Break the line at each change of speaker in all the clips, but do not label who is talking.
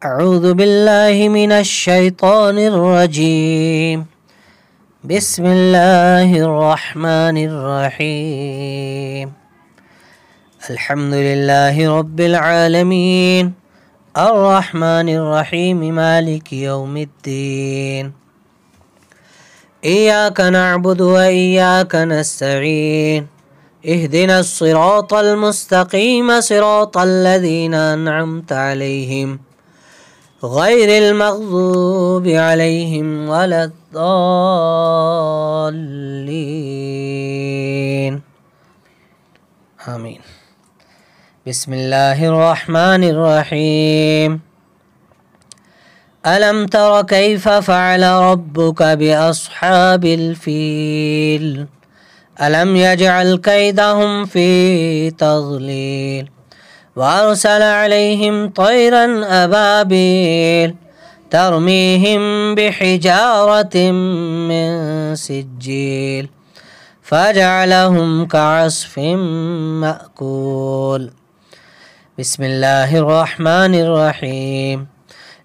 أعوذ بالله من الشيطان الرجيم. بسم الله الرحمن الرحيم. الحمد لله رب العالمين الرحمن الرحيم مالك يوم الدين. إياك نعبد وإياك نستعين. اهدنا الصراط المستقيم صراط الذين أنعمت عليهم غير المغضوب عليهم ولا الضالين. آمين. بسم الله الرحمن الرحيم. ألم تر كيف فعل ربك بأصحاب الفيل ألم يجعل كيدهم في تضليل وأرسل عليهم طيرا أبابيل ترميهم بحجارة من سجيل فجعلهم كعصف مأكول. بسم الله الرحمن الرحيم.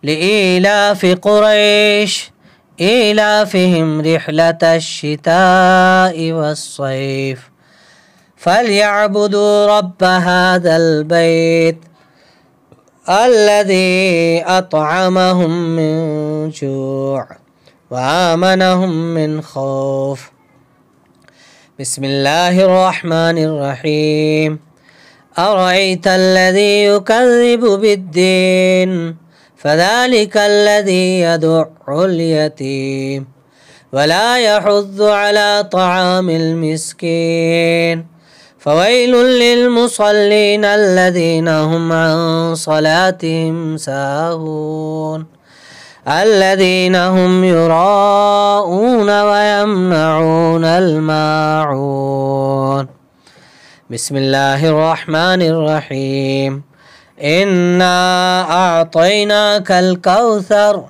لإيلاف قريش إيلافهم رحلة الشتاء والصيف فليعبدوا رب هذا البيت الذي أطعمهم من جوع وآمنهم من خوف. بسم الله الرحمن الرحيم. أرأيت الذي يكذب بالدين فذلك الذي يدع اليتيم ولا يحض على طعام المسكين فويل للمصلين الذين هم عن صلاتهم ساهون الذين هم يراءون ويمنعون الماعون. بسم الله الرحمن الرحيم. إنا أعطيناك الكوثر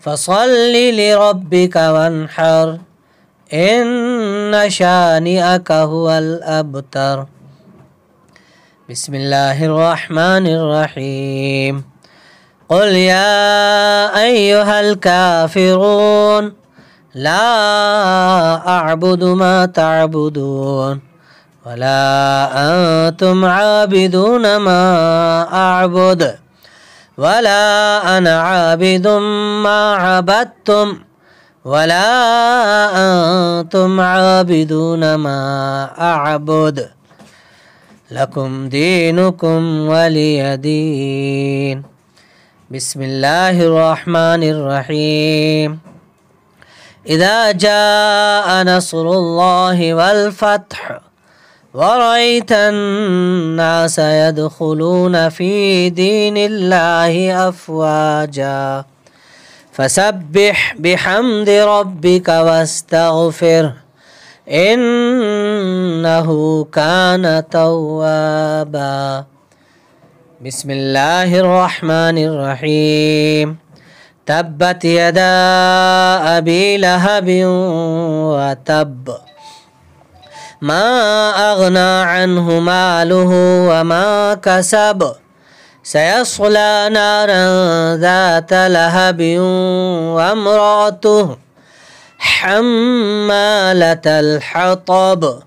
فصل لربك وانحر إن شانئك هو الأبتر. بسم الله الرحمن الرحيم. قل يا أيها الكافرون لا أعبد ما تعبدون ولا أنتم عابدون ما أعبد ولا أنا عابد ما عبدتم ولا أنتم عابدون ما أعبد لكم دينكم ولي دين. بسم الله الرحمن الرحيم. إذا جاء نصر الله والفتح ورأيت الناس يدخلون في دين الله أفواجا فسبح بحمد ربك واستغفره إنه كان توابا. بسم الله الرحمن الرحيم. تبت يدا أبي لهب وتب ما أغنى عنه ماله وما كسب سيصلى نارا ذات لهب وامرأته حمالة الحطب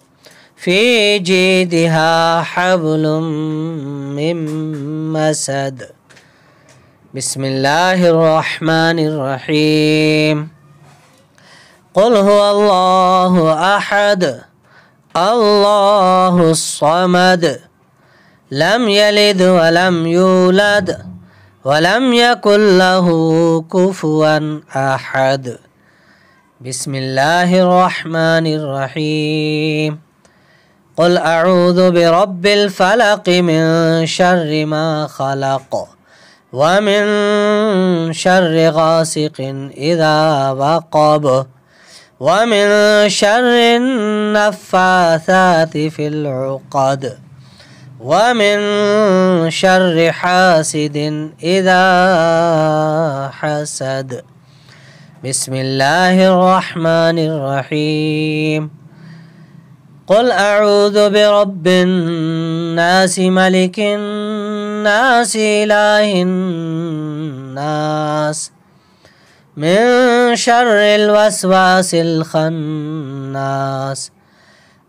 في جيدها حبل من مسد. بسم الله الرحمن الرحيم. قل هو الله أحد الله الصمد لم يلد ولم يولد ولم يكن له كفوا أحد. بسم الله الرحمن الرحيم. قل أعوذ برب الفلق من شر ما خلق ومن شر غاسق إذا وقب ومن شر النفاثات في العقد ومن شر حاسد إذا حسد. بسم الله الرحمن الرحيم. قل أعوذ برب الناس ملك الناس إله الناس الناس من شر الوسواس الخناس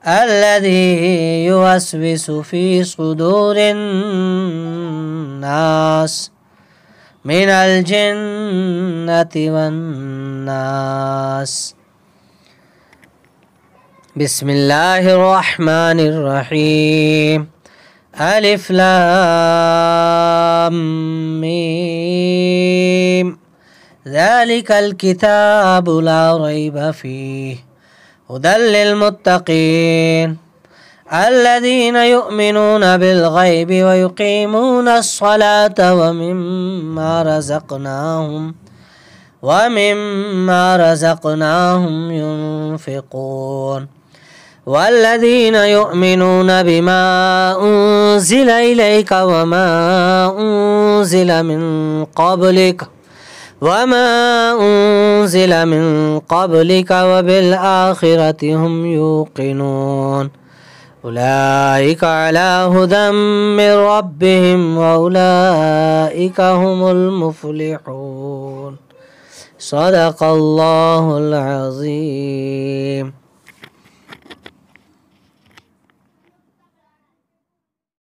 الذي يوسوس في صدور الناس من الجنة والناس. بسم الله الرحمن الرحيم. ألف لام ميم. ذلك الكتاب لا ريب فيه هدى للمتقين الذين يؤمنون بالغيب ويقيمون الصلاة ومما رزقناهم ينفقون والذين يؤمنون بما أنزل إليك وما أنزل من قبلك وبالآخرة هم يوقنون أولئك على هدى من ربهم وأولئك هم المفلحون. صدق الله العظيم.